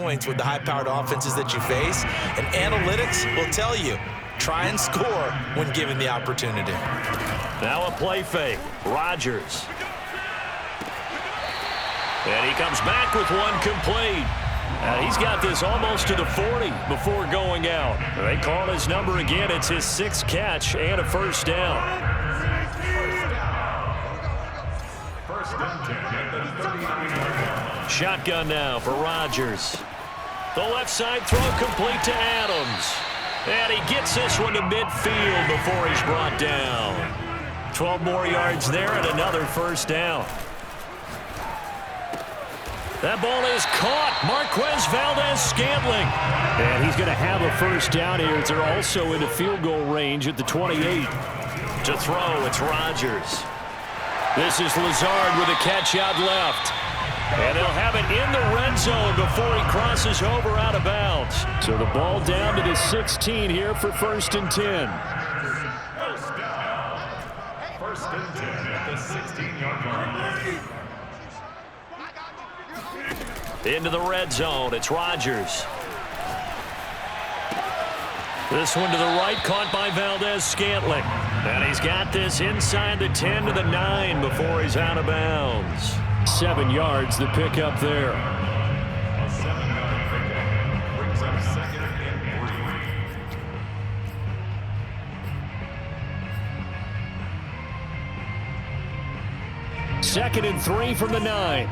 points with the high-powered offenses that you face, and analytics will tell you, try and score when given the opportunity. Now a play fake. Rodgers. And he comes back with one complete. He's got this almost to the 40 before going out. They call his number again. It's his 6th catch and a first down. Shotgun now for Rodgers. The left side throw complete to Adams. And he gets this one to midfield before he's brought down. 12 more yards there and another first down. That ball is caught. Marquez Valdez-Scantling. And he's going to have a first down here as they're also into field goal range at the 28. To throw, it's Rodgers. This is Lazard with a catch out left. And they'll have it in the red zone before he crosses over out of bounds. So the ball down to the 16 here for 1st and 10. First and 10 at the 16-yard line. Into the red zone, it's Rodgers. This one to the right, caught by Valdez-Scantling. And he's got this inside the 10 to the 9 before he's out of bounds. 7 yards, the pickup there. A 7-yard pickup brings up 2nd and 3. 2nd and 3 from the 9.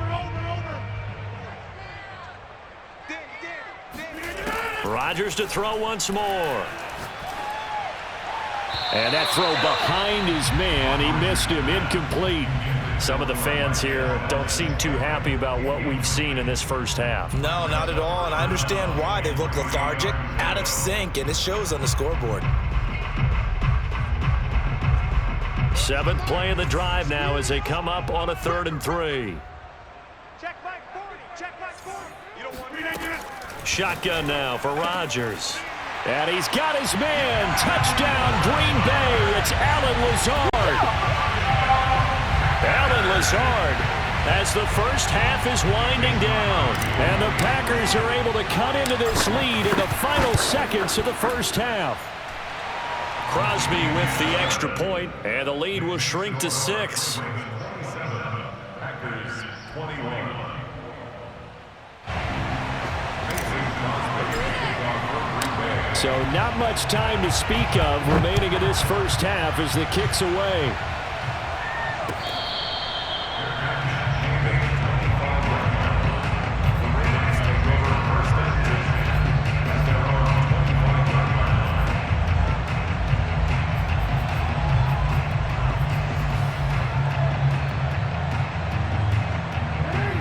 Rodgers to throw once more. And that throw behind his man. He missed him. Incomplete. Some of the fans here don't seem too happy about what we've seen in this first half. No, not at all, and I understand why. They look lethargic, out of sync, and it shows on the scoreboard. 7th play of the drive now as they come up on a 3rd and 3. Check back 40. Check back 40. You don't want me to get it. Shotgun now for Rodgers. And he's got his man. Touchdown, Green Bay. It's Allen Lazard. Allen Lazard as the first half is winding down. And the Packers are able to cut into this lead in the final seconds of the first half. Crosby with the extra point, and the lead will shrink to 6. Packers 21. So not much time to speak of remaining in this first half as the kick's away.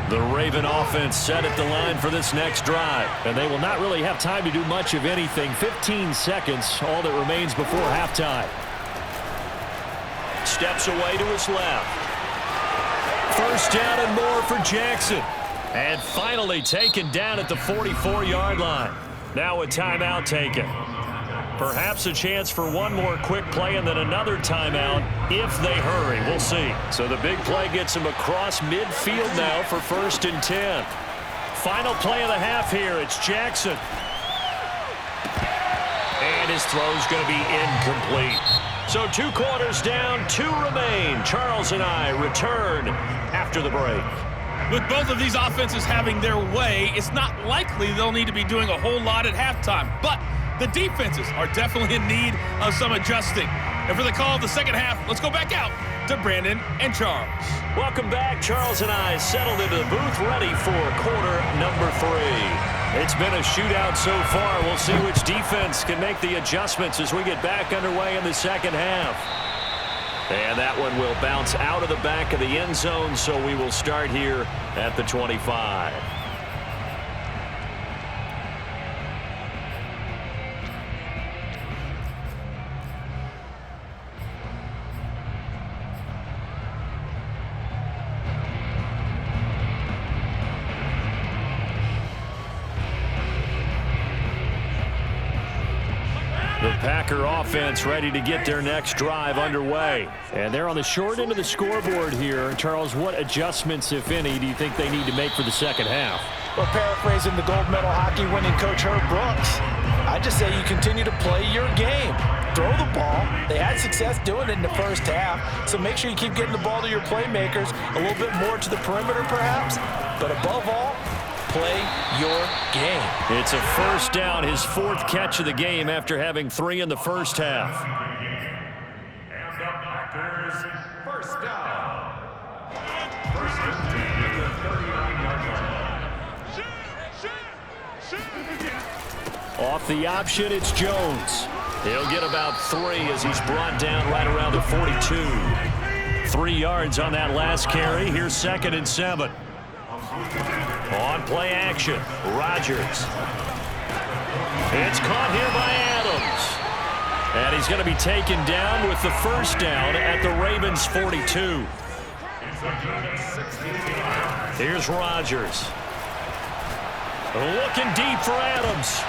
The Raven offense set at the line for this next drive. And they will not really have time to do much of anything. 15 seconds, all that remains before halftime. Steps away to his left. First down and more for Jackson. And finally taken down at the 44-yard line. Now a timeout taken. Perhaps a chance for one more quick play and then another timeout if they hurry. We'll see. So the big play gets him across midfield now for 1st and 10. Final play of the half here. It's Jackson. And his throw's going to be incomplete. So 2 quarters down, 2 remain. Charles and I return after the break. With both of these offenses having their way, it's not likely they'll need to be doing a whole lot at halftime. But the defenses are definitely in need of some adjusting. And for the call of the second half, let's go back out to Brandon and Charles. Welcome back. Charles and I settled into the booth ready for quarter number 3. It's been a shootout so far. We'll see which defense can make the adjustments as we get back underway in the second half. And that one will bounce out of the back of the end zone, so we will start here at the 25. The Packer offense ready to get their next drive underway. And they're on the short end of the scoreboard here. Charles, what adjustments, if any, do you think they need to make for the second half? Or paraphrasing the gold medal hockey winning coach Herb Brooks, I just say you continue to play your game. Throw the ball. They had success doing it in the first half, so make sure you keep getting the ball to your playmakers, a little bit more to the perimeter perhaps, but above all, play your game. It's a first down, his 4th catch of the game after having 3 in the first half. And the Packers first down. First and 10 at the 39-yard line. Off the option, it's Jones. He'll get about 3 as he's brought down right around the 42. 3 yards on that last carry. Here's 2nd and 7. On play action, Rodgers. It's caught here by Adams. And he's going to be taken down with the first down at the Ravens' 42. Here's Rodgers. Looking deep for Adams.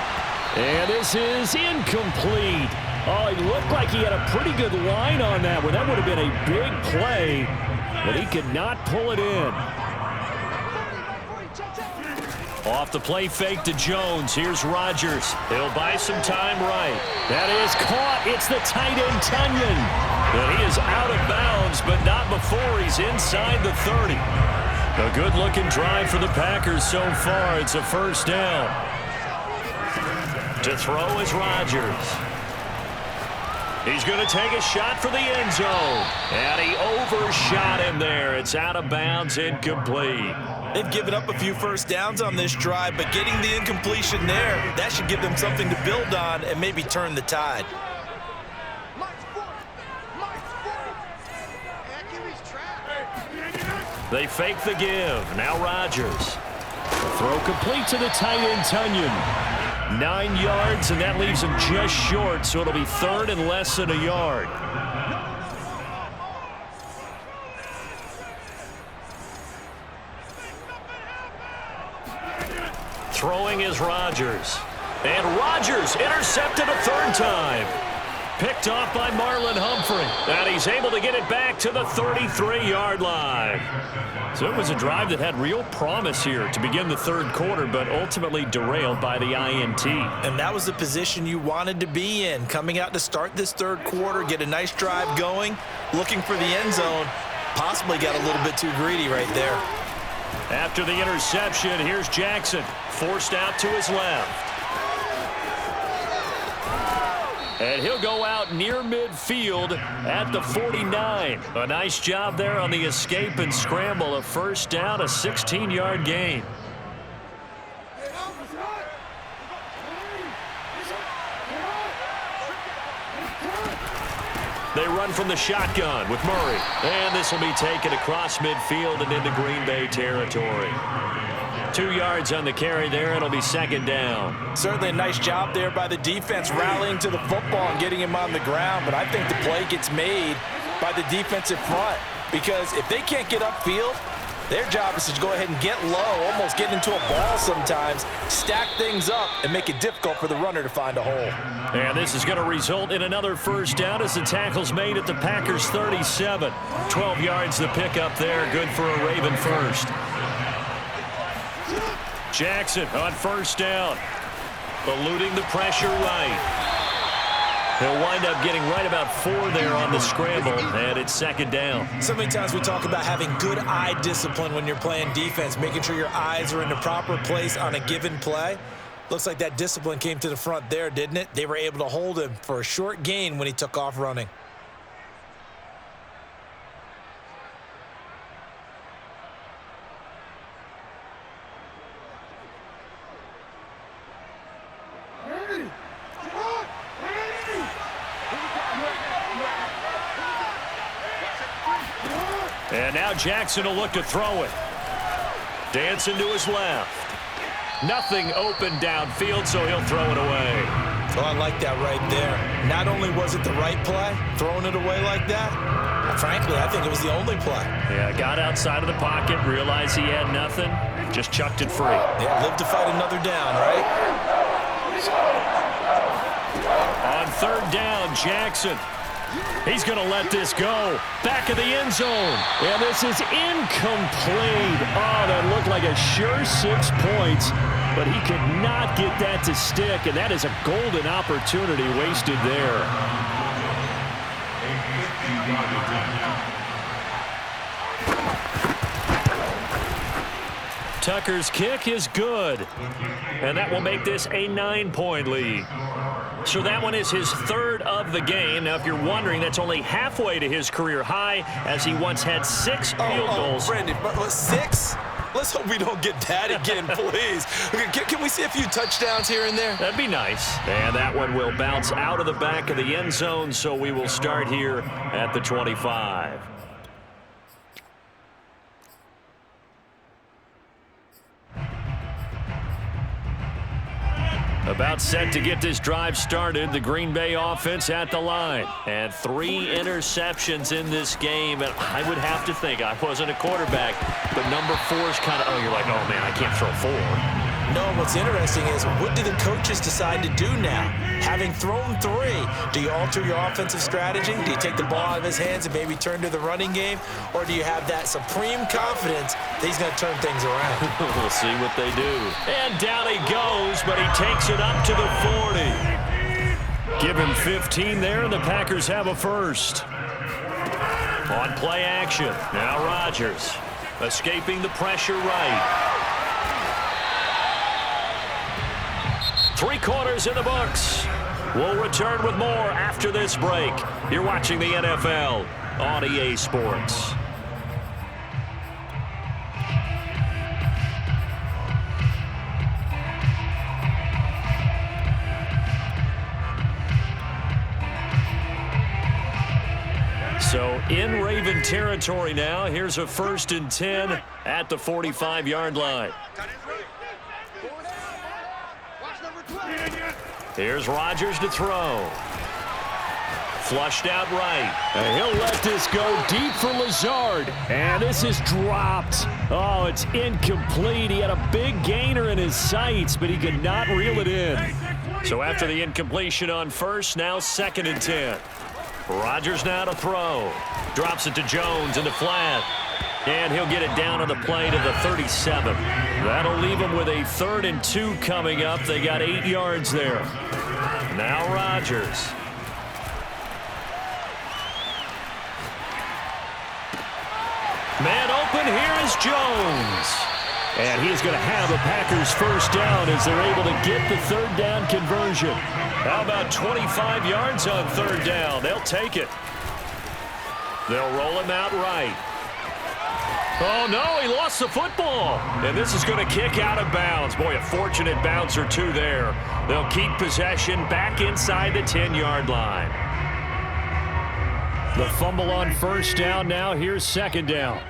And this is incomplete. Oh, he looked like he had a pretty good line on that one. That would have been a big play, but he could not pull it in. Off the play fake to Jones. Here's Rodgers. He'll buy some time right. That is caught. It's the tight end, Tunyon. And he is out of bounds, but not before he's inside the 30. A good-looking drive for the Packers so far. It's a first down. To throw is Rodgers. He's going to take a shot for the end zone. And he overshot him there. It's out of bounds, incomplete. They've given up a few first downs on this drive, but getting the incompletion there, that should give them something to build on and maybe turn the tide. They fake the give. Now Rodgers. Throw complete to the tight end, Tunyon. 9 yards, and that leaves him just short, so it'll be 3rd and less than a yard. Throwing is Rodgers. And Rodgers intercepted a 3rd time. Picked off by Marlon Humphrey. And he's able to get it back to the 33-yard line. So it was a drive that had real promise here to begin the 3rd quarter, but ultimately derailed by the INT. And that was the position you wanted to be in. Coming out to start this 3rd quarter, get a nice drive going, looking for the end zone. Possibly got a little bit too greedy right there. After the interception, here's Jackson. Forced out to his left. And he'll go out near midfield at the 49. A nice job there on the escape and scramble. A first down, a 16-yard gain. They run from the shotgun with Murray. And this will be taken across midfield and into Green Bay territory. 2 yards on the carry there. It'll be 2nd down. Certainly a nice job there by the defense rallying to the football and getting him on the ground. But I think the play gets made by the defensive front, because if they can't get upfield, their job is to go ahead and get low, almost get into a ball sometimes, stack things up, and make it difficult for the runner to find a hole. And this is going to result in another first down as the tackle's made at the Packers' 37. 12 yards the pickup there. Good for a Raven first. Jackson on first down. Eluding the pressure right. He'll wind up getting right about 4 there on the scramble, and it's 2nd down. So many times we talk about having good eye discipline when you're playing defense, making sure your eyes are in the proper place on a given play. Looks like that discipline came to the front there, didn't it? They were able to hold him for a short gain when he took off running. And now Jackson will look to throw it. Dancing to his left. Nothing open downfield, so he'll throw it away. Oh, I like that right there. Not only was it the right play, throwing it away like that, frankly, I think it was the only play. Yeah, got outside of the pocket, realized he had nothing, just chucked it free. Yeah, live to fight another down, right? On 3rd down, Jackson. He's going to let this go. Back of the end zone. And this is incomplete. Oh, that looked like a sure 6 points. But he could not get that to stick. And that is a golden opportunity wasted there. Tucker's kick is good. And that will make this a 9-point lead. So that one is his third of the game. Now, if you're wondering, that's only halfway to his career high, as he once had 6 field goals. Brandon, but 6? Let's hope we don't get that again, please. Can we see a few touchdowns here and there? That'd be nice. And that one will bounce out of the back of the end zone, so we will start here at the 25. About set to get this drive started, the Green Bay offense at the line. And 3 interceptions in this game. And I would have to think, I wasn't a quarterback, but number 4 is kind of, you're like, oh, man, I can't throw 4. No, what's interesting is what do the coaches decide to do now? Having thrown 3, do you alter your offensive strategy? Do you take the ball out of his hands and maybe turn to the running game? Or do you have that supreme confidence that he's going to turn things around? We'll see what they do. And down he goes, but he takes it up to the 40. Give him 15 there, and the Packers have a first. On play action, now Rodgers escaping the pressure right. 3 quarters in the books. We'll return with more after this break. You're watching the NFL on EA Sports. So in Raven territory now. Here's a 1st and 10 at the 45-yard line. Here's Rodgers to throw. Flushed out right. And he'll let this go deep for Lazard. And this is dropped. Oh, it's incomplete. He had a big gainer in his sights, but he could not reel it in. So after the incompletion on first, now 2nd and 10. Rodgers now to throw. Drops it to Jones in the flat. And he'll get it down on the play to the 37. That'll leave him with a 3rd and 2 coming up. They got 8 yards there. Now Rodgers. Man open, here is Jones. And he's going to have a Packers first down as they're able to get the 3rd down conversion. How about 25 yards on 3rd down? They'll take it. They'll roll him out right. Oh, no, he lost the football. And this is going to kick out of bounds. Boy, a fortunate bounce or 2 there. They'll keep possession back inside the 10-yard line. The fumble on first down now. Here's 2nd down.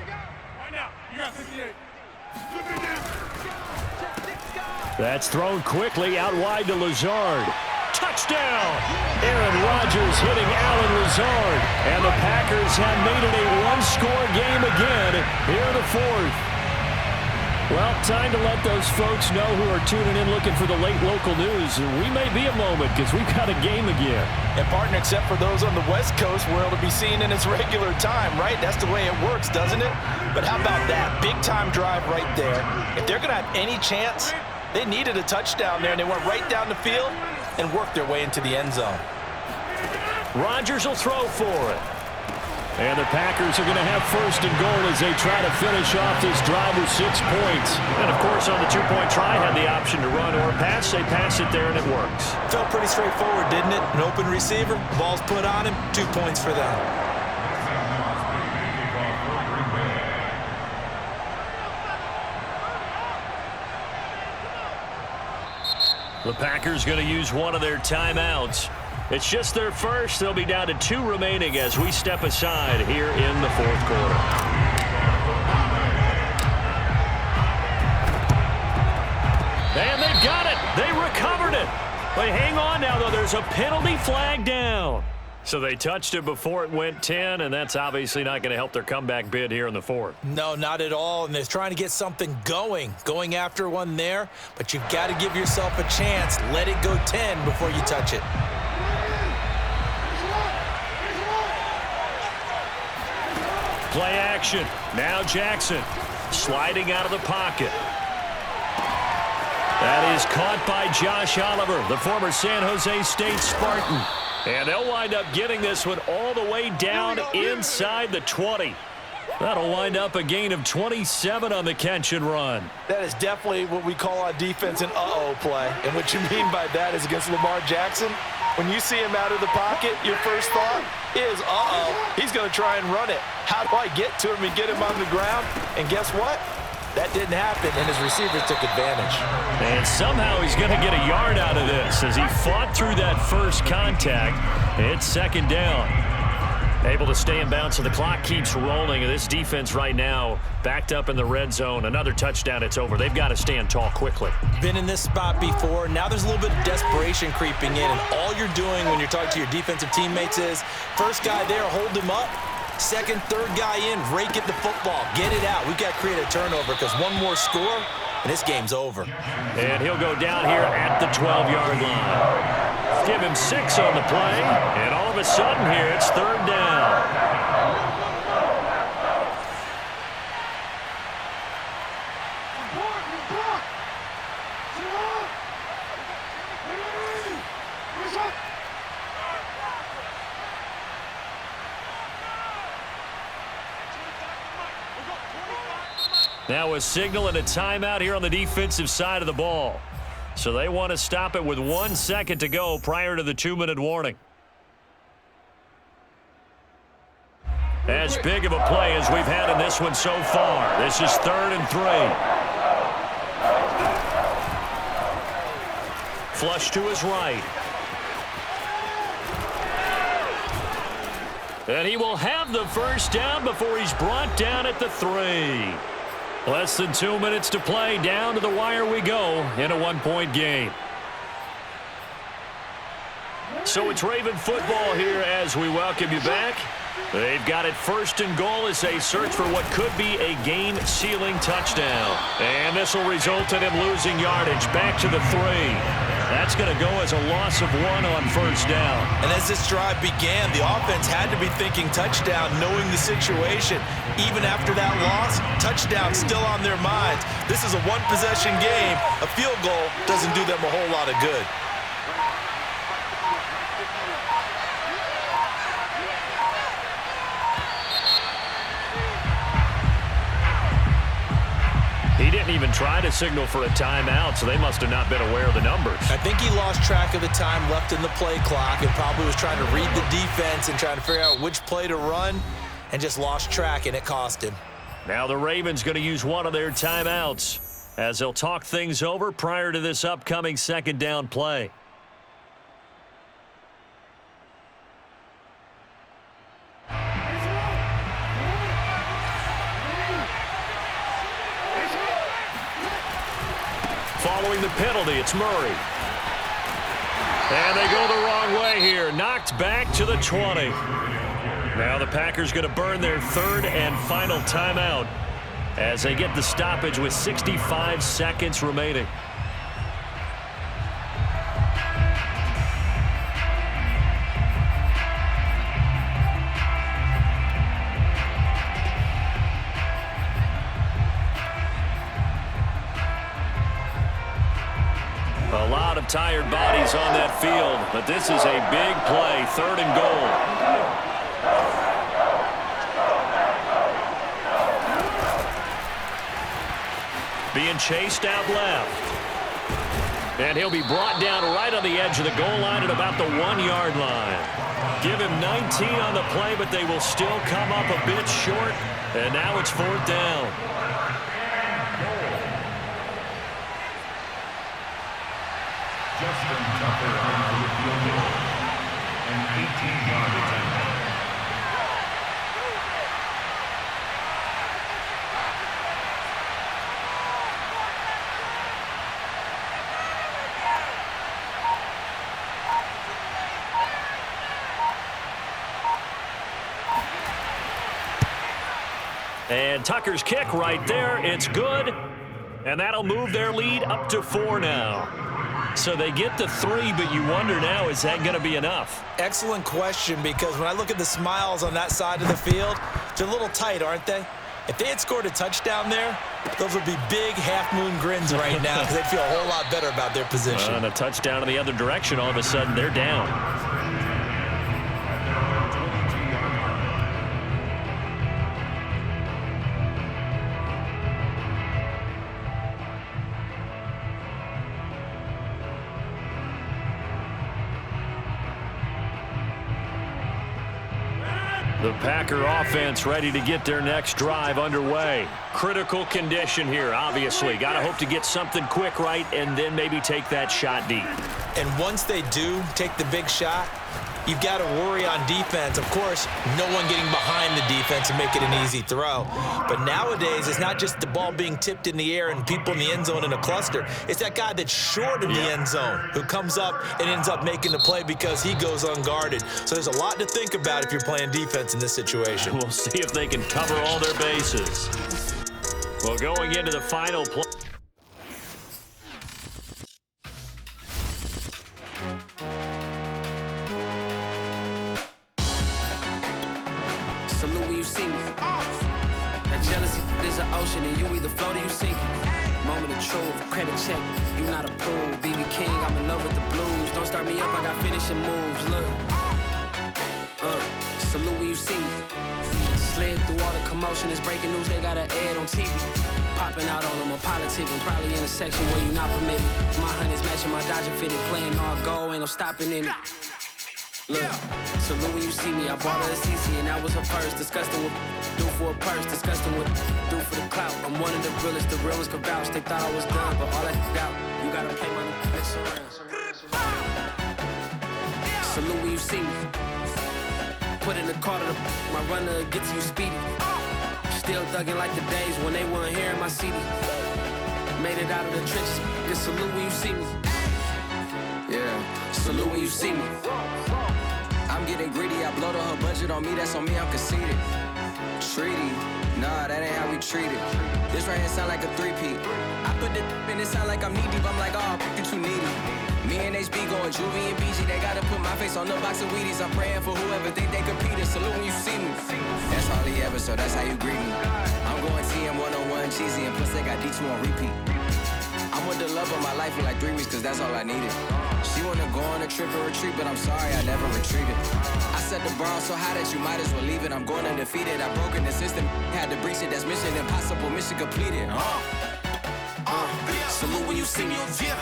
That's thrown quickly out wide to Lazard. Touchdown! Aaron Rodgers hitting Allen Lazard. And the Packers have made it a 1-score game again here in the 4th. Well, time to let those folks know who are tuning in looking for the late local news. We may be a moment because we've got a game again. And partner, except for those on the West Coast, where it'll be seen in its regular time, right? That's the way it works, doesn't it? But how about that? Big-time drive right there. If they're going to have any chance, they needed a touchdown there, and they went right down the field and worked their way into the end zone. Rodgers will throw for it. And the Packers are going to have 1st and goal as they try to finish off this drive with 6 points. And, of course, on the 2-point try, had the option to run or pass. They pass it there, and it works. Felt pretty straightforward, didn't it? An open receiver, ball's put on him, 2 points for them. The Packers going to use one of their timeouts. It's just their first. They'll be down to 2 remaining as we step aside here in the 4th quarter. And they've got it. They recovered it. They hang on now, though. There's a penalty flag down. So they touched it before it went 10, and that's obviously not going to help their comeback bid here in the 4th. No, not at all, and they're trying to get something going after one there, but you've got to give yourself a chance. Let it go 10 before you touch it. Play action. Now Jackson sliding out of the pocket. That is caught by Josh Oliver, the former San Jose State Spartan. And they'll wind up getting this one all the way down inside the 20. That'll wind up a gain of 27 on the catch and run. That is definitely what we call on defense an uh-oh play. And what you mean by that is against Lamar Jackson, when you see him out of the pocket, your first thought is, uh-oh, he's going to try and run it. How do I get to him and get him on the ground? And guess what? That didn't happen, and his receivers took advantage. And somehow he's going to get a yard out of this as he fought through that first contact. It's second down. Able to stay in bounds, so the clock keeps rolling. And this defense right now backed up in the red zone. Another touchdown, it's over. They've got to stand tall quickly. Been in this spot before. Now there's a little bit of desperation creeping in, and all you're doing when you're talking to your defensive teammates is, first guy there, hold him up. Second, third guy in, rake at the football. Get it out. We've got to create a turnover because one more score, and this game's over. And he'll go down here at the 12-yard line. Give him 6 on the play, and all of a sudden here it's third down. Now a signal and a timeout here on the defensive side of the ball. So they want to stop it with 1 second to go prior to the 2-minute warning. As big of a play as we've had in this one so far. This is 3rd and 3. Flush to his right. And he will have the first down before he's brought down at the 3. Less than 2 minutes to play. Down to the wire we go in a 1-point game. So it's Raven football here as we welcome you back. They've got it 1st and goal as they search for what could be a game-sealing touchdown. And this will result in him losing yardage back to the 3. That's going to go as a loss of 1 on 1st down. And as this drive began, the offense had to be thinking touchdown, knowing the situation. Even after that loss, touchdown still on their minds. This is a one-possession game. A field goal doesn't do them a whole lot of good. He didn't even try to signal for a timeout, so they must have not been aware of the numbers. I think he lost track of the time left in the play clock and probably was trying to read the defense and trying to figure out which play to run and just lost track, and it cost him. Now the Ravens going to use one of their timeouts as they'll talk things over prior to this upcoming 2nd down play. Following the penalty, it's Murray. And they go the wrong way here. Knocked back to the 20. Now the Packers going to burn their 3rd and final timeout as they get the stoppage with 65 seconds remaining. A lot of tired bodies on that field, but this is a big play, 3rd and goal. Being chased out left. And he'll be brought down right on the edge of the goal line at about the 1-yard line. Give him 19 on the play, but they will still come up a bit short. And now it's 4th down. Justin Tucker on the field goal. An 18-yard attempt. And Tucker's kick right there. It's good. And that'll move their lead up to 4 now. So they get the 3, but you wonder now, is that going to be enough? Excellent question, because when I look at the smiles on that side of the field, they're a little tight, aren't they? If they had scored a touchdown there, those would be big half-moon grins right now because they'd feel a whole lot better about their position. And a touchdown in the other direction, all of a sudden they're down. The Packer offense ready to get their next drive underway. Critical condition here, obviously. Got to hope to get something quick right and then maybe take that shot deep. And once they do take the big shot, you've got to worry on defense. Of course, no one getting behind the defense and make it an easy throw. But nowadays, it's not just the ball being tipped in the air and people in the end zone in a cluster. It's that guy that's short in the end zone who comes up and ends up making the play because he goes unguarded. So there's a lot to think about if you're playing defense in this situation. We'll see if they can cover all their bases. Well, going into the final play. Salute when you see me. That jealousy is an ocean, and you either float or you sink. Moment of truth, credit check. You not a fool, BB King. I'm in love with the blues. Don't start me up, I got finishing moves. Look, salute when you see me. Slid through all the commotion, it's breaking news. They got an ad on TV. Popping out on them, a politicking. Probably in a section where you not permitted. My honey's matching my Dodger fitted, playing all go, ain't no stopping in it. Look, salute when you see me. I bought her a CC and that was her first. Disgusting with do for a purse. Disgusting with do for the clout. I'm one of the realest. The realest could vouch. They thought I was done, but all I got, you gotta pay money. Salute when you see me. Put in the car to my runner gets you speedy. Still thugging like the days when they weren't here in my CD. Made it out of the trenches. Just salute when you see me. Yeah, salute when you see me. I'm getting greedy, I blow to her budget on me, that's on me, I'm conceited. Treaty, nah, that ain't how we treat it. This right here sound like a three-peat. I put the in it sound like I'm knee-deep, I'm like, oh, you too needy. Me and HB going Juvie and BG, they gotta put my face on the box of Wheaties. I'm praying for whoever think they competed, salute when you see me. That's all he ever, so that's how you greet me. I'm going TM 101 cheesy, and plus they got D2 on repeat. I'm with the love of my life for like 3 weeks, cause that's all I needed. She wanna go on a trip or retreat, but I'm sorry, I never retreated. I set the bar so high that you might as well leave it. I'm going undefeated, I broken the system, had to breach it, that's mission impossible, mission completed. Salute when you see me, yeah.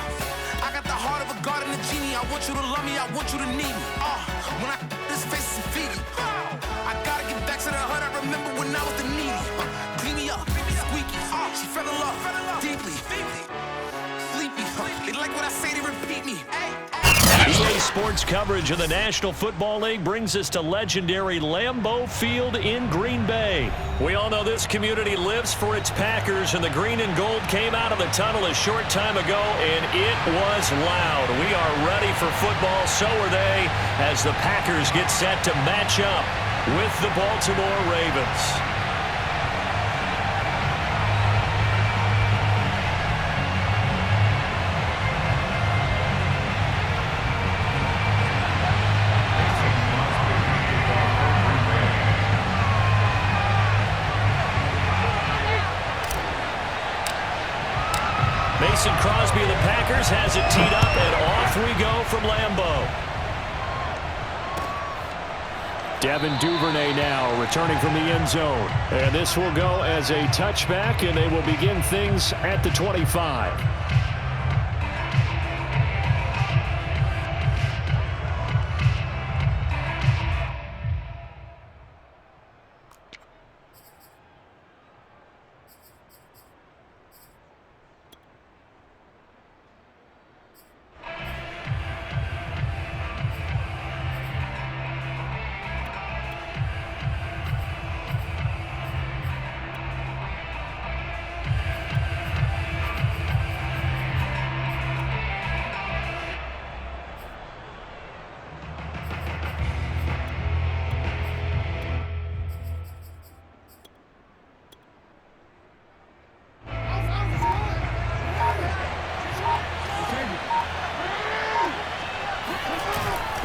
I got the heart of a god and a genie. I want you to love me, I want you to need me. When I this face is feedy. I gotta get back to the hood, I remember when I was the needy. Clean me up, squeaky, she fell in love, deeply. They like what I say, they repeat me. EA Sports coverage of the National Football League brings us to legendary Lambeau Field in Green Bay. We all know this community lives for its Packers, and the green and gold came out of the tunnel a short time ago, and it was loud. We are ready for football, so are they, as the Packers get set to match up with the Baltimore Ravens. Mason Crosby of the Packers has it teed up, and off we go from Lambeau. Devin Duvernay now returning from the end zone. And this will go as a touchback, and they will begin things at the 25.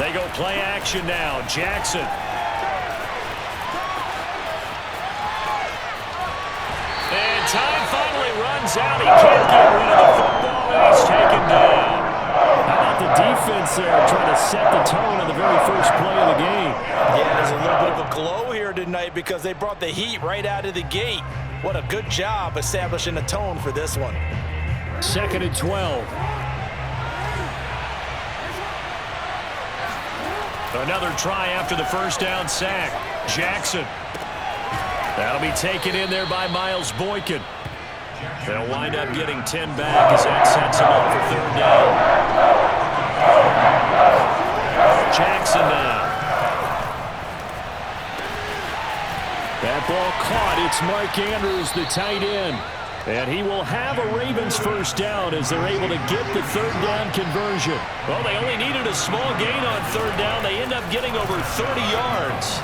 They go play action now. Jackson. And time finally runs out. He can't get rid of the football, and he's taken down. How about the defense there trying to set the tone on the very first play of the game? Yeah, there's a little bit of a glow here tonight because they brought the heat right out of the gate. What a good job establishing a tone for this one. 2nd and 12. Another try after the first down sack. Jackson. That'll be taken in there by Miles Boykin. They'll wind up getting 10 back as that sets him up for 3rd down. Jackson now. That ball caught. It's Mark Andrews, the tight end. And he will have a Ravens first down as they're able to get the 3rd down conversion. Well, they only needed a small gain on 3rd down. They end up getting over 30 yards.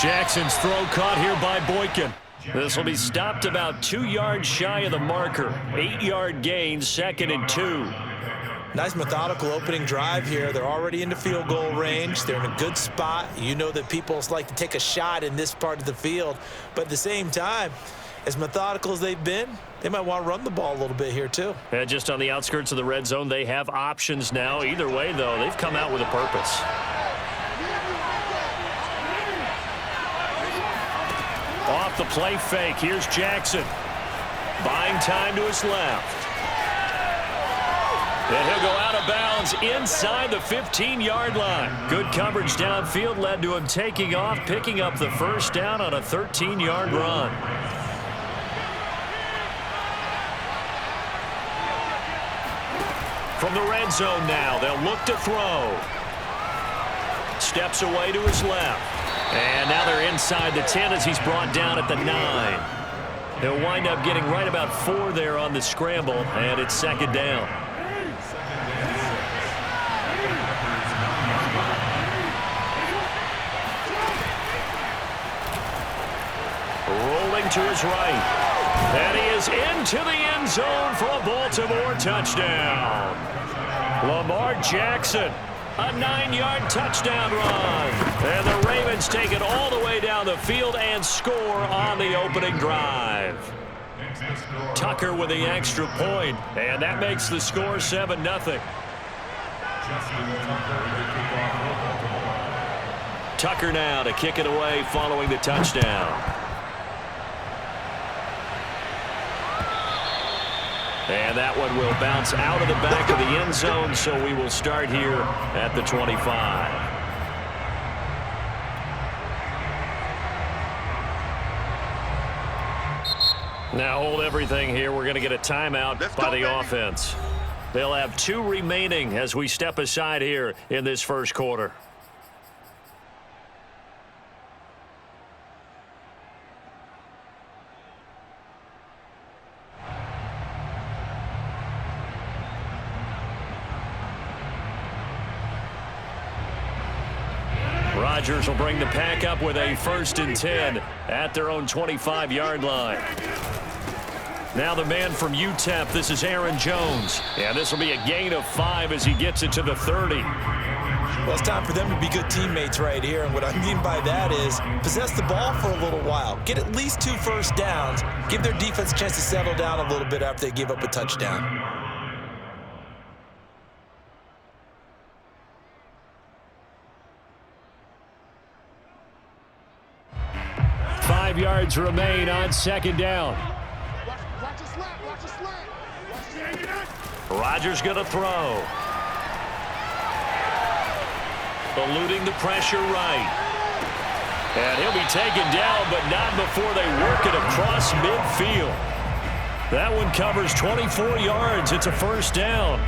Jackson's throw caught here by Boykin. This will be stopped about 2 yards shy of the marker. 8-yard gain, 2nd and 2. Nice methodical opening drive here. They're already in the field goal range. They're in a good spot. You know that people like to take a shot in this part of the field. But at the same time, as methodical as they've been, they might want to run the ball a little bit here too. Yeah, just on the outskirts of the red zone, they have options now. Either way, though, they've come out with a purpose. Off the play fake, here's Jackson. Buying time to his left. And he'll go out of bounds inside the 15-yard line. Good coverage downfield led to him taking off, picking up the first down on a 13-yard run. From the red zone now, they'll look to throw. Steps away to his left. And now they're inside the 10 as he's brought down at the 9. He'll wind up getting right about 4 there on the scramble, and it's 2nd down. Rolling to his right. And he is into the end zone for a Baltimore touchdown. Lamar Jackson. A 9-yard touchdown run. And the Ravens take it all the way down the field and score on the opening drive. Tucker with the extra point, and that makes the score 7-0. Tucker now to kick it away following the touchdown. And that one will bounce out of the back of the end zone, so we will start here at the 25. Now hold everything here. We're going to get a timeout by the offense. They'll have 2 remaining as we step aside here in this first quarter. Rodgers will bring the pack up with a 1st and 10 at their own 25-yard line. Now the man from UTEP, this is Aaron Jones. And this will be a gain of 5 as he gets it to the 30. Well, it's time for them to be good teammates right here. And what I mean by that is possess the ball for a little while. Get at least 2 first downs. Give their defense a chance to settle down a little bit after they give up a touchdown. Yards remain on 2nd down. Rodgers going to throw. Eluding the pressure right. And he'll be taken down, but not before they work it across midfield. That one covers 24 yards. It's a 1st down.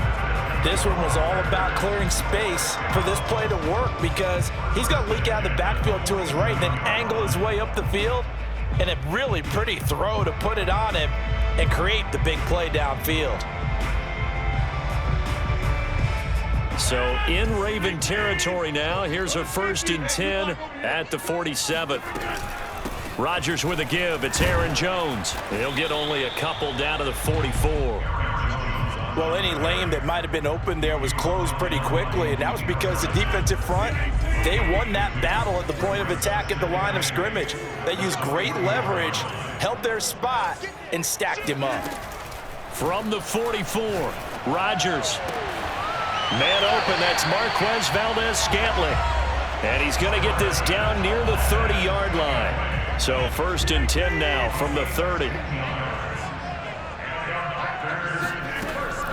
This one was all about clearing space for this play to work because he's going to leak out of the backfield to his right and then angle his way up the field. And a really pretty throw to put it on him and create the big play downfield. So in Raven territory now. Here's a 1st and 10 at the 47. Rodgers with a give. It's Aaron Jones. He'll get only a couple down to the 44. Well, any lane that might have been open there was closed pretty quickly, and that was because the defensive front, they won that battle at the point of attack at the line of scrimmage. They used great leverage, held their spot, and stacked him up. From the 44, Rodgers. Man open, that's Marquez Valdez-Scantling. And he's going to get this down near the 30-yard line. So 1st and 10 now from the 30.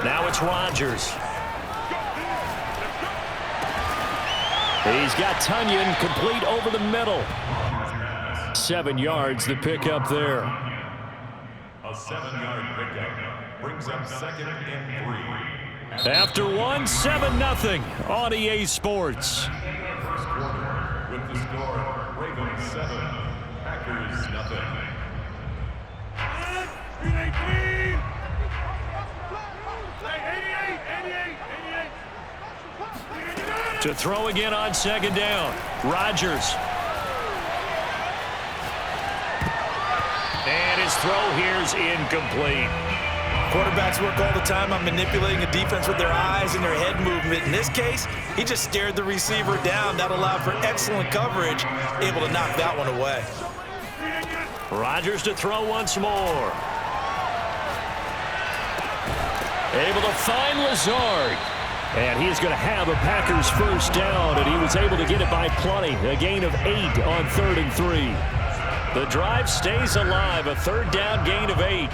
Now it's Rodgers. He's got Tunyon complete over the middle. 7 yards, the pickup there. A 7-yard pickup brings up 2nd and 3. After 1-7-0 on EA Sports. First quarter with the score, Ravens 7, Packers 0. To throw again on 2nd down. Rodgers. And his throw here's incomplete. Quarterbacks work all the time on manipulating a defense with their eyes and their head movement. In this case, he just stared the receiver down. That allowed for excellent coverage, able to knock that one away. Rodgers to throw once more. Able to find Lazard. And he's going to have a Packers first down, and he was able to get it by plenty. A gain of 8 on 3rd and 3. The drive stays alive. A 3rd down gain of 8.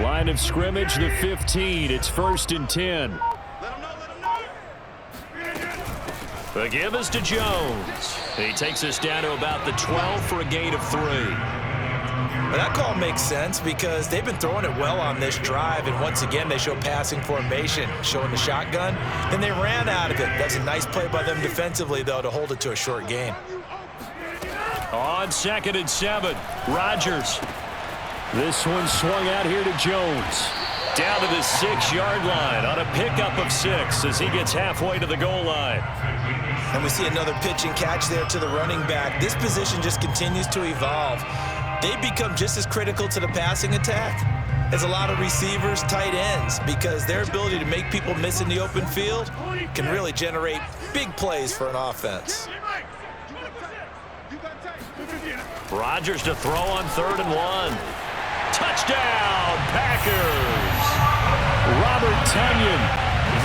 Line of scrimmage, the 15. It's 1st and 10. The give is to Jones. He takes us down to about the 12 for a gain of 3. Well, that call makes sense because they've been throwing it well on this drive, and once again they show passing formation, showing the shotgun. Then they ran out of it. That's a nice play by them defensively, though, to hold it to a short gain. On 2nd and 7, Rodgers. This one swung out here to Jones. Down to the 6-yard line on a pickup of 6 as he gets halfway to the goal line. And we see another pitch and catch there to the running back. This position just continues to evolve. They become just as critical to the passing attack as a lot of receivers, tight ends, because their ability to make people miss in the open field can really generate big plays for an offense. Rodgers to throw on 3rd and 1. Touchdown, Packers! Robert Tunyon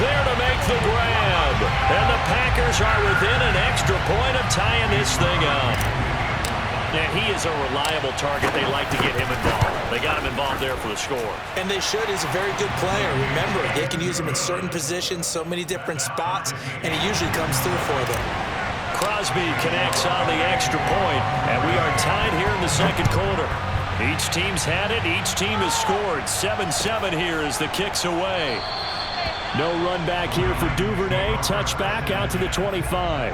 there to make the grab. And the Packers are within an extra point of tying this thing up. And he is a reliable target. They like to get him involved. They got him involved there for the score. And they should. He's a very good player. Remember, they can use him in certain positions, so many different spots, and he usually comes through for them. Crosby connects on the extra point, and we are tied here in the 2nd quarter. Each team's had it. Each team has scored. 7-7 here as the kick's away. No run back here for Duvernay. Touchback out to the 25.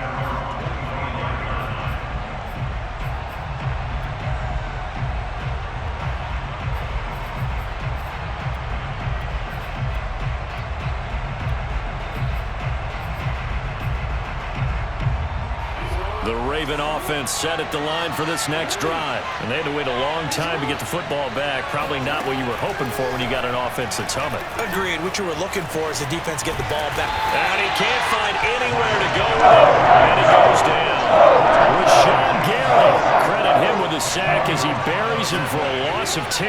The Raven offense set at the line for this next drive. And they had to wait a long time to get the football back. Probably not what you were hoping for when you got an offense that's humming. Agreed. What you were looking for is the defense get the ball back. And he can't find anywhere to go with it. And he goes down. Rashawn Gary. Credit him with a sack as he buries him for a loss of 10.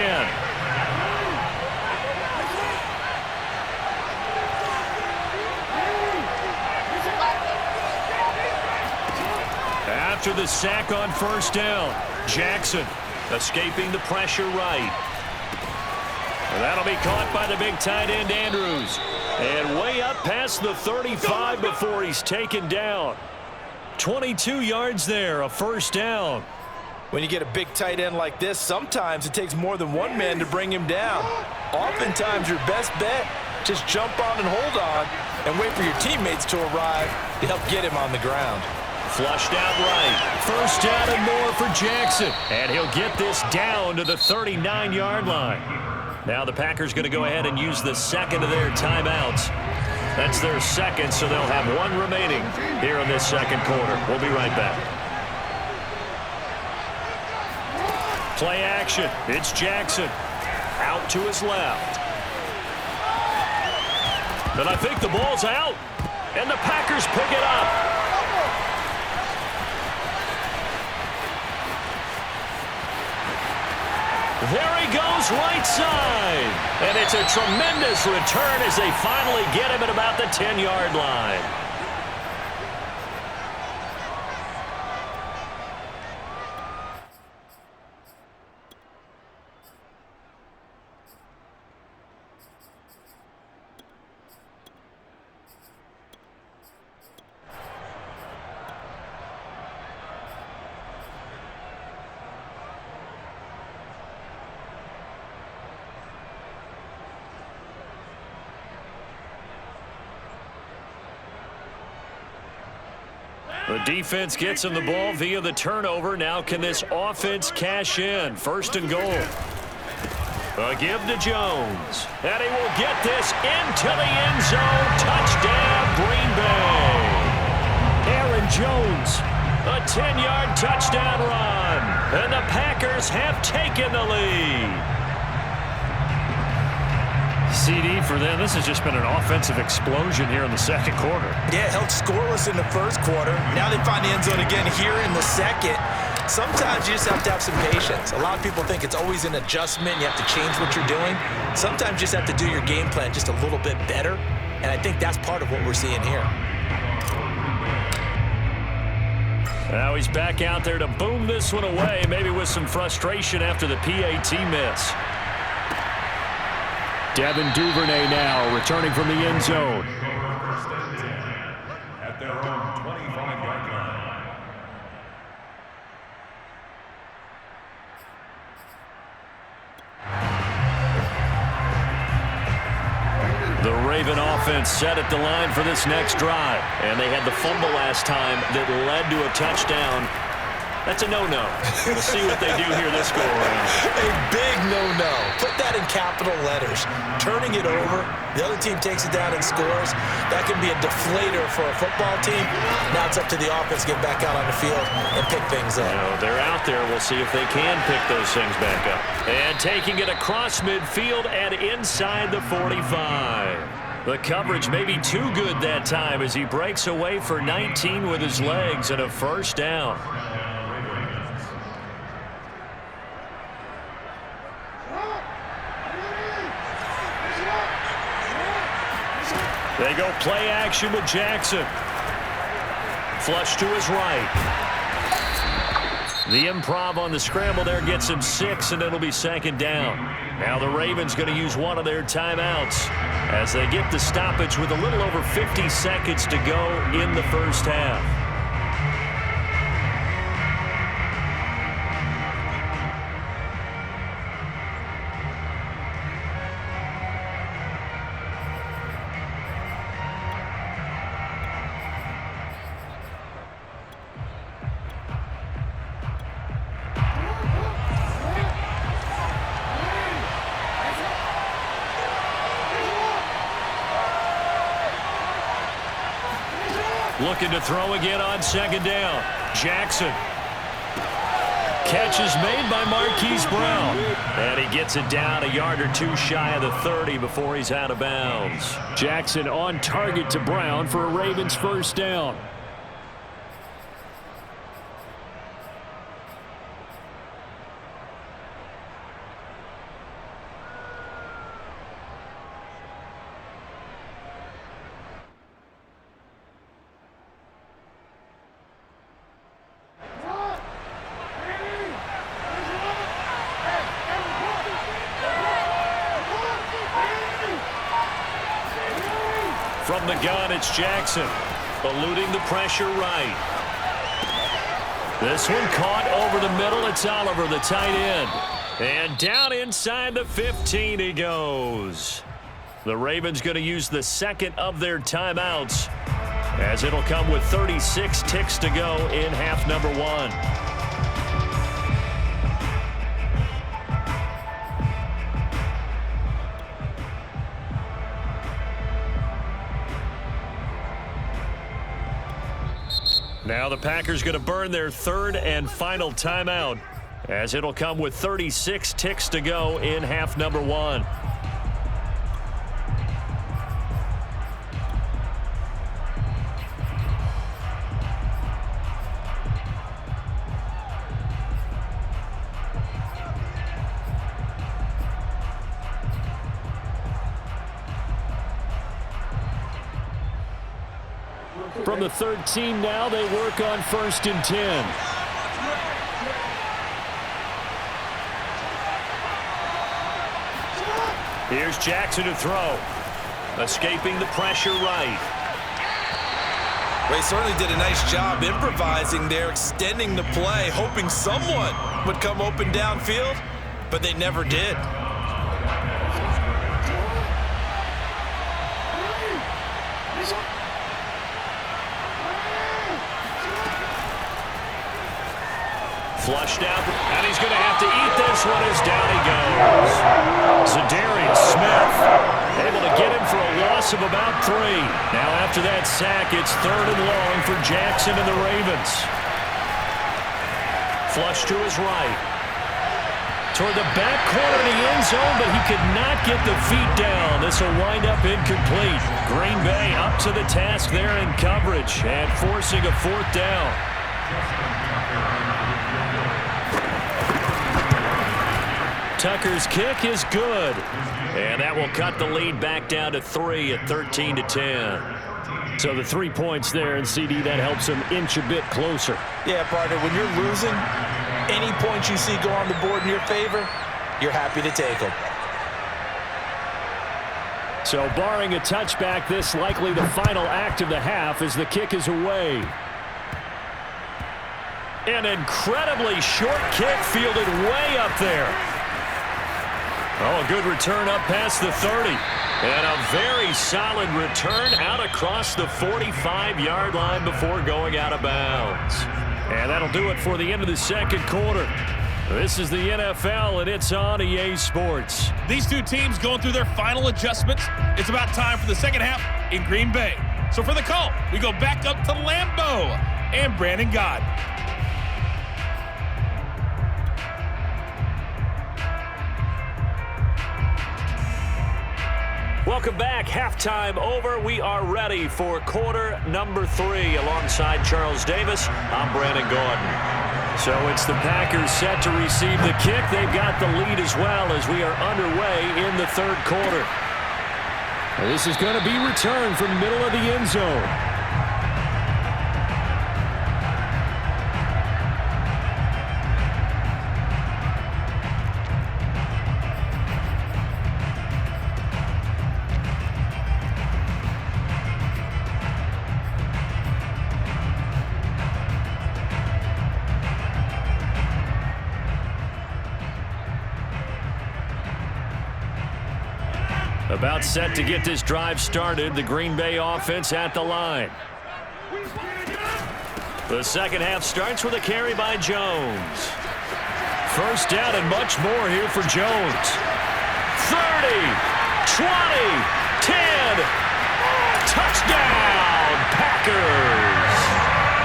After the sack on 1st down, Jackson escaping the pressure right. And that'll be caught by the big tight end Andrews. And way up past the 35 before he's taken down. 22 yards there, a 1st down. When you get a big tight end like this, sometimes it takes more than one man to bring him down. Oftentimes your best bet, just jump on and hold on and wait for your teammates to arrive to help get him on the ground. Flushed out right. First down and more for Jackson. And he'll get this down to the 39-yard line. Now the Packers going to go ahead and use the second of their timeouts. That's their second, so they'll have one remaining here in this second quarter. We'll be right back. Play action. It's Jackson. Out to his left. And I think the ball's out. And the Packers pick it up. There he goes, right side. And it's a tremendous return as they finally get him at about the 10-yard line. The defense gets him the ball via the turnover. Now can this offense cash in? First and goal. A give to Jones. And he will get this into the end zone. Touchdown, Green Bay. Aaron Jones, a 10-yard touchdown run. And the Packers have taken the lead. CD for them. This has just been an offensive explosion here in the second quarter. Yeah, held scoreless in the first quarter. Now they find the end zone again here in the second. Sometimes you just have to have some patience. A lot of people think it's always an adjustment. You have to change what you're doing. Sometimes you just have to do your game plan just a little bit better. And I think that's part of what we're seeing here. Now he's back out there to boom this one away, maybe with some frustration after the PAT miss. Devin Duvernay now returning from the end zone. First and 10 at their own 25-yard line. The Raven offense set at the line for this next drive. And they had the fumble last time that led to a touchdown. That's a no-no. We'll see what they do here this go-around. A big no-no. Put that in capital letters. Turning it over, the other team takes it down and scores. That can be a deflator for a football team. Now it's up to the offense to get back out on the field and pick things up. They're out there. We'll see if they can pick those things back up. And taking it across midfield and inside the 45. The coverage may be too good that time as he breaks away for 19 with his legs and a first down. They go play action with Jackson. Flush to his right. The improv on the scramble there gets him 6, and it'll be second down. Now the Ravens going to use one of their timeouts as they get the stoppage with a little over 50 seconds to go in the first half. Looking to throw again on second down. Jackson. Catch is made by Marquise Brown. And he gets it down a yard or two shy of the 30 before he's out of bounds. Jackson on target to Brown for a Ravens first down. From the gun, it's Jackson, eluding the pressure right. This one caught over the middle. It's Oliver, the tight end. And down inside the 15 he goes. The Ravens going to use the second of their timeouts as it'll come with 36 ticks to go in half number 1. Now the Packers going to burn their third and final timeout, as it'll come with 36 ticks to go in half number 1. From the 13 now, they work on 1st and 10. Here's Jackson to throw. Escaping the pressure right. Well, he certainly did a nice job improvising there, extending the play, hoping someone would come open downfield, but they never did. Flushed out, and he's going to have to eat this one as down he goes. Zadarius Smith able to get him for a loss of about 3. Now after that sack, it's 3rd and long for Jackson and the Ravens. Flush to his right. Toward the back corner of the end zone, but he could not get the feet down. This will wind up incomplete. Green Bay up to the task there in coverage and forcing a 4th down. Tucker's kick is good, and that will cut the lead back down to 3 at 13-10. So the 3 points there, and CD, that helps them inch a bit closer. Yeah, partner, when you're losing, any points you see go on the board in your favor, you're happy to take them. So barring a touchback, this likely the final act of the half as the kick is away. An incredibly short kick fielded way up there. Oh, a good return up past the 30. And a very solid return out across the 45-yard line before going out of bounds. And that'll do it for the end of the second quarter. This is the NFL, and it's on EA Sports. These two teams going through their final adjustments. It's about time for the second half in Green Bay. So for the call, we go back up to Lambeau and Brandon Gott. Welcome back. Halftime over. We are ready for quarter number 3. Alongside Charles Davis, I'm Brandon Gordon. So it's the Packers set to receive the kick. They've got the lead as well as we are underway in the third quarter. This is going to be returned from middle of the end zone. About set to get this drive started. The Green Bay offense at the line. The second half starts with a carry by Jones. First down and much more here for Jones. 30, 20, 10. Touchdown, Packers.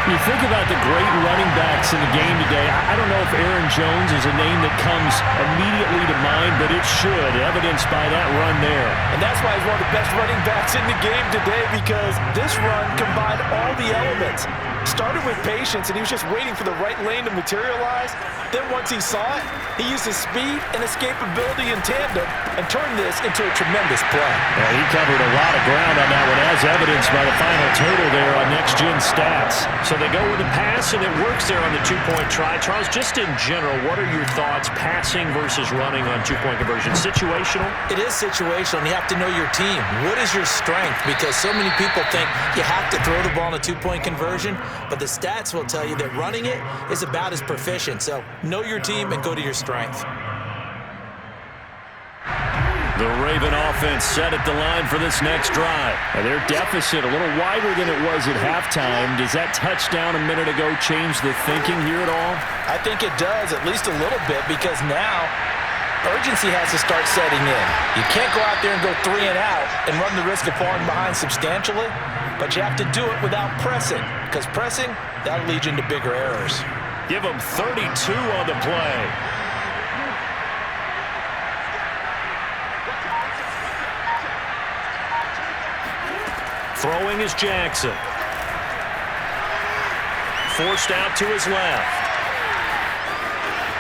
You think about the great running backs in the game today. I don't know if Aaron Jones is a name that comes immediately to mind, but it should, evidenced by that run there. And that's why he's one of the best running backs in the game today, because this run combined all the elements. Started with patience, and he was just waiting for the right lane to materialize. Then once he saw it, he used his speed and escapability in tandem and turned this into a tremendous play. Yeah, he covered a lot of ground on that one, as evidenced by the final total there on Next Gen Stats. So they go with a pass, and it works there on the two-point try. Charles, just in general, what are your thoughts passing versus running on two-point conversion? Situational? It is situational, and you have to know your team. What is your strength? Because so many people think you have to throw the ball in a two-point conversion, but the stats will tell you that running it is about as proficient. So know your team and go to your strength. The Raven offense set at the line for this next drive. And their deficit a little wider than it was at halftime. Does that touchdown a minute ago change the thinking here at all? I think it does, at least a little bit, because now urgency has to start setting in. You can't go out there and go 3 and out and run the risk of falling behind substantially, but you have to do it without pressing, because pressing, that'll lead you into bigger errors. Give them 32 on the play. Throwing is Jackson. Forced out to his left.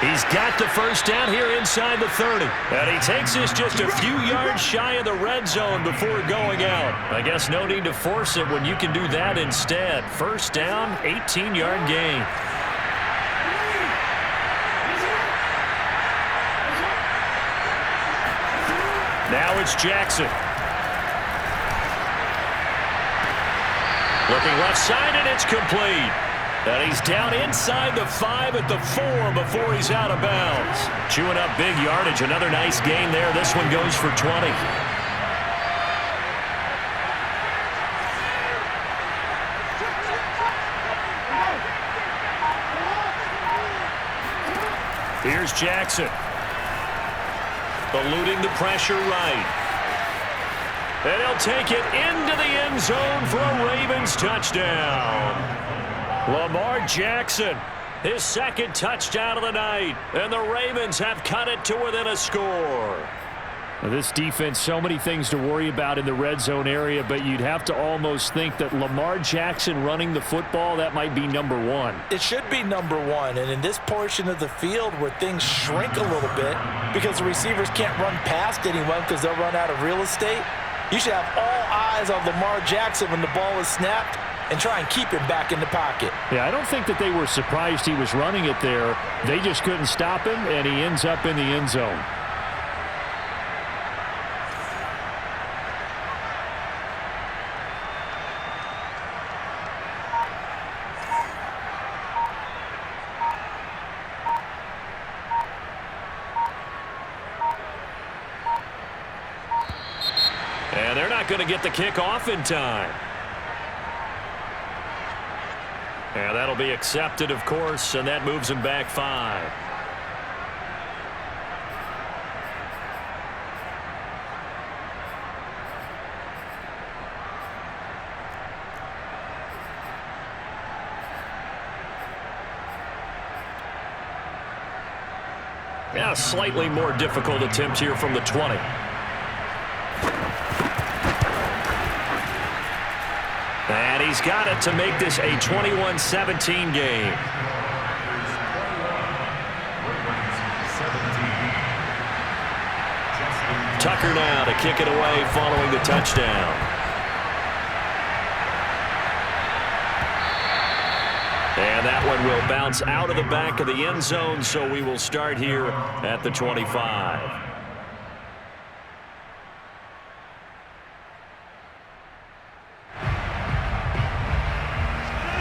He's got the first down here inside the 30. And he takes this just a few yards shy of the red zone before going out. I guess no need to force it when you can do that instead. First down, 18-yard gain. Now it's Jackson. Looking left side, and it's complete. And he's down inside the 5 at the 4 before he's out of bounds. Chewing up big yardage. Another nice gain there. This one goes for 20. Here's Jackson. Eluding the pressure right. And he'll take it into the end zone for a Ravens touchdown. Lamar Jackson, his second touchdown of the night. And the Ravens have cut it to within a score. Now, this defense, so many things to worry about in the red zone area, but you'd have to almost think that Lamar Jackson running the football, that might be number one. It should be number one, and in this portion of the field where things shrink a little bit because the receivers can't run past anyone because they'll run out of real estate, you should have all eyes on Lamar Jackson when the ball is snapped and try and keep him back in the pocket. Yeah, I don't think that they were surprised he was running it there. They just couldn't stop him, and he ends up in the end zone. And they're not going to get the kick off in time. And that'll be accepted, of course, and that moves him back 5. Yeah, slightly more difficult attempt here from the 20. And he's got it to make this a 21-17 game. Tucker now to kick it away following the touchdown. And that one will bounce out of the back of the end zone, so we will start here at the 25.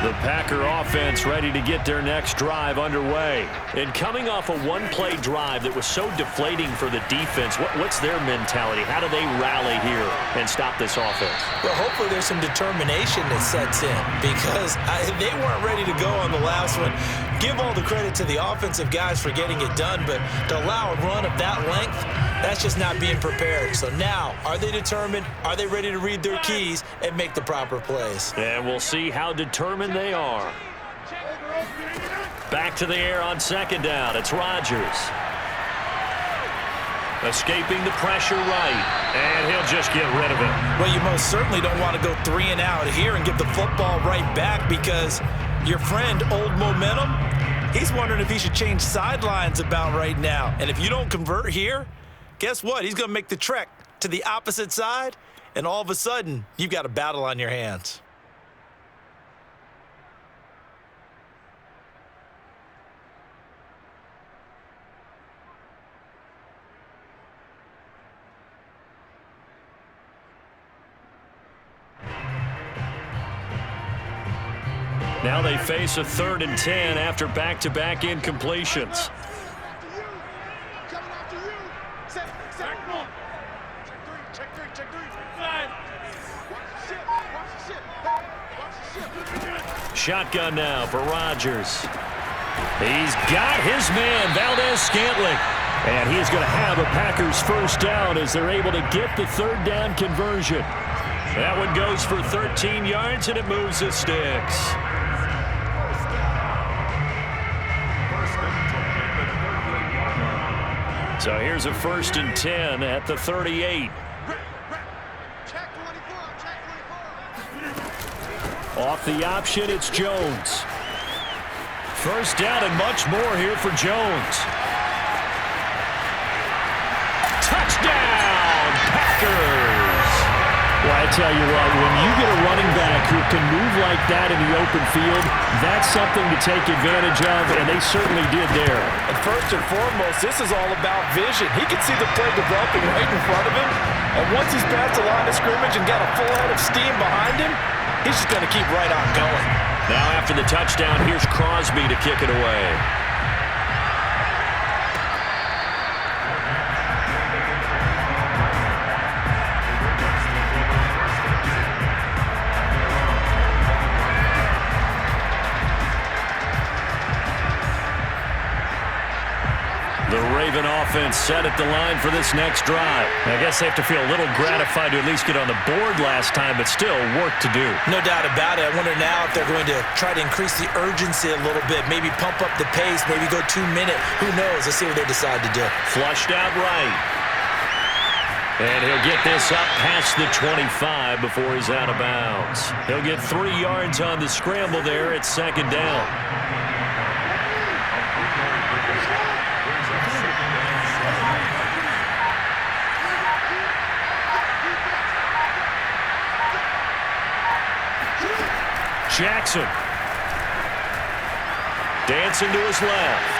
The Packer offense ready to get their next drive underway. And coming off a one-play drive that was so deflating for the defense, what's their mentality? How do they rally here and stop this offense? Well, hopefully there's some determination that sets in because they weren't ready to go on the last one. Give all the credit to the offensive guys for getting it done, but to allow a run of that length, that's just not being prepared. So now, are they determined? Are they ready to read their keys and make the proper plays? And we'll see how determined they are. Back to the air on second down. It's Rodgers. Escaping the pressure right. And he'll just get rid of it. Well, you most certainly don't want to go 3 and out here and give the football right back because your friend, Old Momentum, he's wondering if he should change sidelines about right now. And if you don't convert here, guess what? He's going to make the trek to the opposite side, and all of a sudden, you've got a battle on your hands. Now they face a 3rd and 10 after back-to-back incompletions. Shotgun now for Rodgers. He's got his man, Valdez-Scantling. And he's going to have a Packers first down as they're able to get the third down conversion. That one goes for 13 yards, and it moves the sticks. So here's a 1st and 10 at the 38. Off the option, it's Jones. First down and much more here for Jones. Touchdown, Packers! Well, I tell you what, when you get a running back who can move like that in the open field, that's something to take advantage of, and they certainly did there. And first and foremost, this is all about vision. He can see the play developing right in front of him, and once he's past the line of scrimmage and got a full head of steam behind him, he's just going to keep right on going. Now after the touchdown, here's Crosby to kick it away. The Raven offense set at the line for this next drive. I guess they have to feel a little gratified to at least get on the board last time, but still work to do. No doubt about it. I wonder now if they're going to try to increase the urgency a little bit, maybe pump up the pace, maybe go 2-minute. Who knows? Let's see what they decide to do. Flushed out right. And he'll get this up past the 25 before he's out of bounds. He'll get 3 yards on the scramble there at 2nd down. Jackson. Dancing to his left.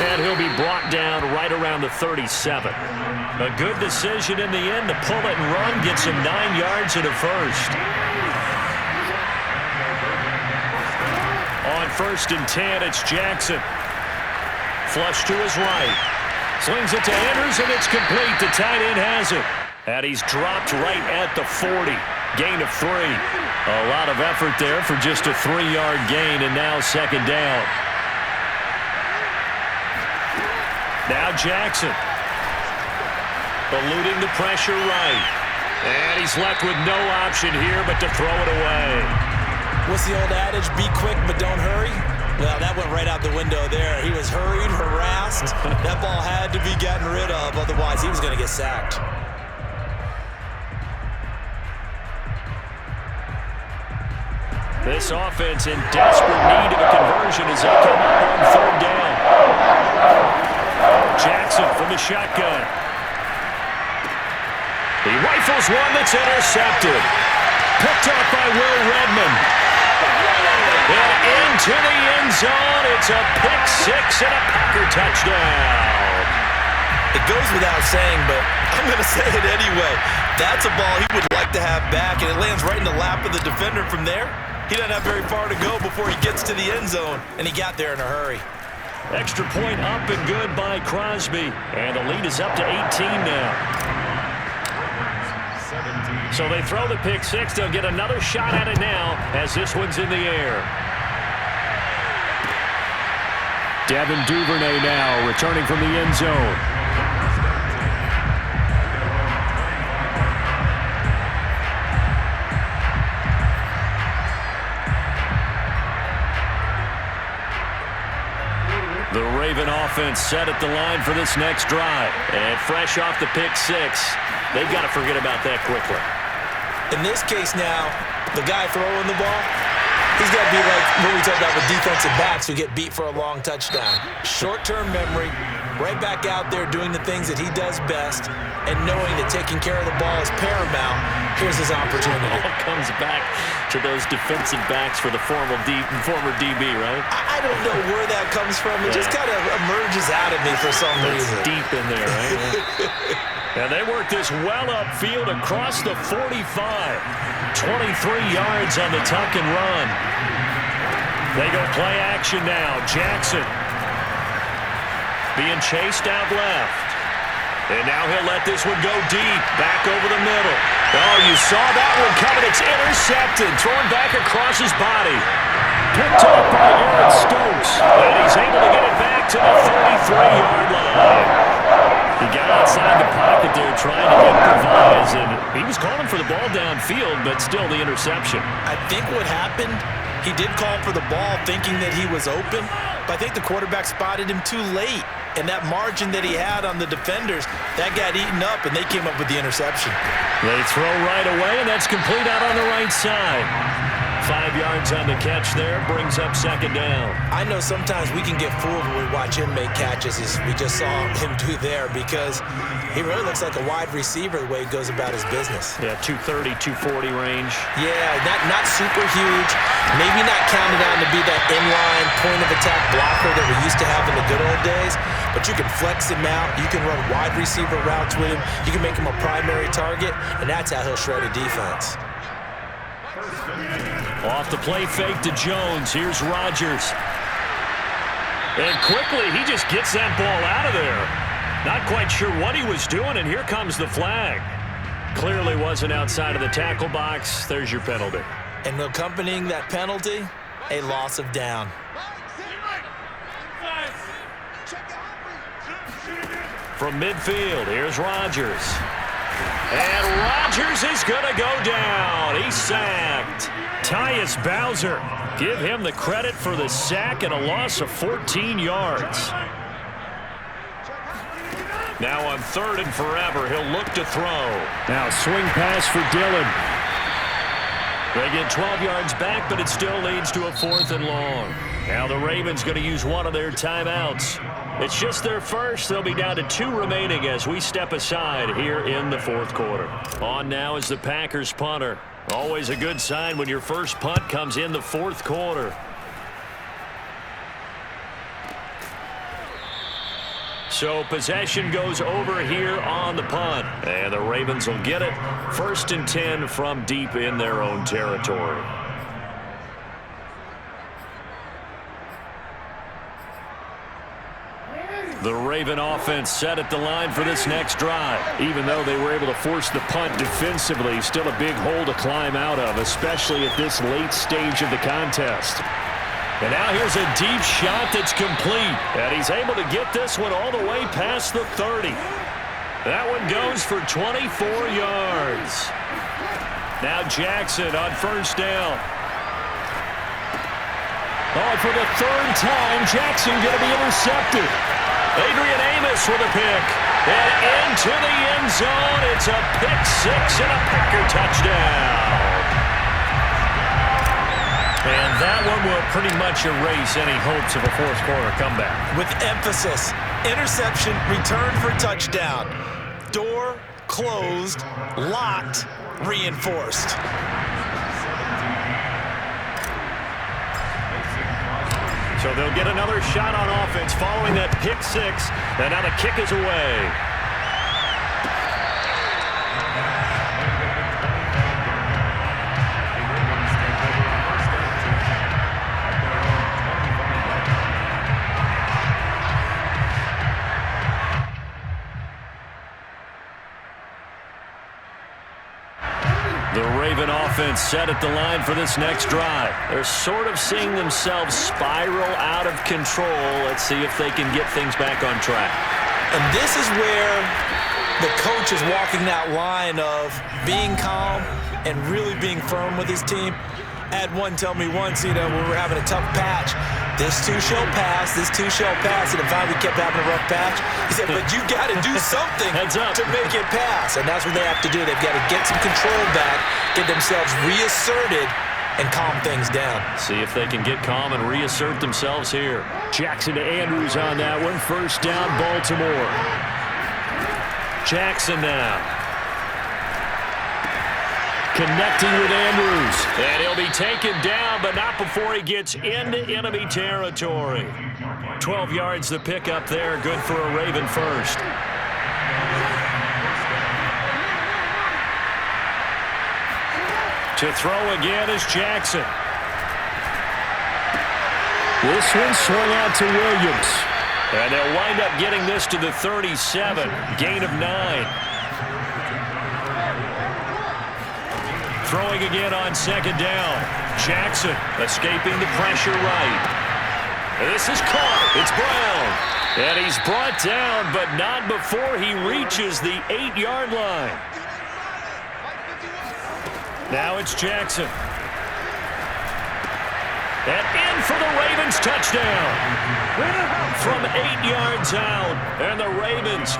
And he'll be brought down right around the 37. A good decision in the end to pull it and run. Gets him 9 yards and a first. On 1st and 10, it's Jackson. Flush to his right. Slings it to Andrews, and it's complete. The tight end has it. And he's dropped right at the 40. Gain of 3. A lot of effort there for just a 3-yard gain, and now 2nd down. Now Jackson. Eluding the pressure right. And he's left with no option here but to throw it away. What's the old adage? Be quick, but don't hurry. Well, that went right out the window there. He was hurried, harassed. That ball had to be gotten rid of, otherwise he was going to get sacked. This offense in desperate need of a conversion as they come up on 3rd down. Jackson from the shotgun. He rifles one that's intercepted. Picked up by Will Redmond. And into the end zone. It's a pick 6 and a Packer touchdown. It goes without saying, but I'm going to say it anyway. That's a ball he would like to have back, and it lands right in the lap of the defender from there. He doesn't have very far to go before he gets to the end zone, and he got there in a hurry. Extra point up and good by Crosby. And the lead is up to 18 now. So they throw the pick 6. They'll get another shot at it now as this one's in the air. Devin Duvernay now returning from the end zone. The Raven offense set at the line for this next drive. And fresh off the pick 6, they've got to forget about that quickly. In this case now, the guy throwing the ball, he's got to be like what we talked about with defensive backs who get beat for a long touchdown. Short-term memory, right back out there doing the things that he does best, and knowing that taking care of the ball is paramount. Here's his opportunity. It all comes back to those defensive backs for the former DB, right? I don't know where that comes from. It just kind of emerges out of me for some reason. Deep in there, right? And they work this well upfield across the 45. 23 yards on the tuck and run. They go play action now. Jackson being chased out left. And now he'll let this one go deep, back over the middle. Oh, you saw that one coming. It's intercepted, thrown back across his body. Picked off by Aaron Stokes, and he's able to get it back to the 33-yard line. He got outside the pocket there trying to improvise, and he was calling for the ball downfield, but still the interception. I think what happened, he did call for the ball thinking that he was open, but I think the quarterback spotted him too late. And that margin that he had on the defenders, that got eaten up, and they came up with the interception. They throw right away, and that's complete out on the right side. 5 yards on the catch there, brings up second down. I know sometimes we can get fooled when we watch him make catches, as we just saw him do there, because he really looks like a wide receiver the way he goes about his business. Yeah, 230, 240 range. Yeah, not super huge. Maybe not counted on to be that inline point-of-attack blocker that we used to have in the good old days, but you can flex him out. You can run wide receiver routes with him. You can make him a primary target, and that's how he'll shred a defense. Off the play fake to Jones. Here's Rodgers. And quickly, he just gets that ball out of there. Not quite sure what he was doing, and here comes the flag. Clearly wasn't outside of the tackle box. There's your penalty. And accompanying that penalty, a loss of down. From midfield, here's Rodgers. And Rodgers is going to go down. He's sacked. Tyus Bowser, give him the credit for the sack and a loss of 14 yards. Now on 3rd and forever, he'll look to throw. Now swing pass for Dillon. They get 12 yards back, but it still leads to a 4th and long. Now the Ravens going to use one of their timeouts. It's just their first. They'll be down to 2 remaining as we step aside here in the 4th quarter. On now is the Packers punter. Always a good sign when your first punt comes in the 4th quarter. So possession goes over here on the punt. And the Ravens will get it. 1st and 10 from deep in their own territory. The Raven offense set at the line for this next drive. Even though they were able to force the punt defensively, still a big hole to climb out of, especially at this late stage of the contest. And now here's a deep shot that's complete. And he's able to get this one all the way past the 30. That one goes for 24 yards. Now Jackson on 1st down. Oh, for the 3rd time, Jackson going to be intercepted. Adrian Amos with a pick. And into the end zone. It's a pick-6 and a Packer touchdown. And that one will pretty much erase any hopes of a 4th quarter comeback. With emphasis, interception, return for touchdown. Door closed, locked, reinforced. So they'll get another shot on offense following that pick-6. And now the kick is away. The Raven offense set at the line for this next drive. They're sort of seeing themselves spiral out of control. Let's see if they can get things back on track. And this is where the coach is walking that line of being calm and really being firm with his team. I had one tell me once, when we were having a tough patch, this too shall pass, this too shall pass, and if we kept having a rough patch, he said, but you got to do something to make it pass, and that's what they have to do. They've got to get some control back, get themselves reasserted, and calm things down. See if they can get calm and reassert themselves here. Jackson to Andrews on that one. 1st down, Baltimore. Jackson now. Connecting with Andrews. And he'll be taken down, but not before he gets into enemy territory. 12 yards the pickup there. Good for a Raven first. To throw again is Jackson. This one swung out to Williams. And they'll wind up getting this to the 37, gain of 9. Throwing again on second down. Jackson escaping the pressure right. This is caught. It's Brown. And he's brought down, but not before he reaches the 8-yard line. Now it's Jackson. And in for the Ravens touchdown. From 8 yards out. And the Ravens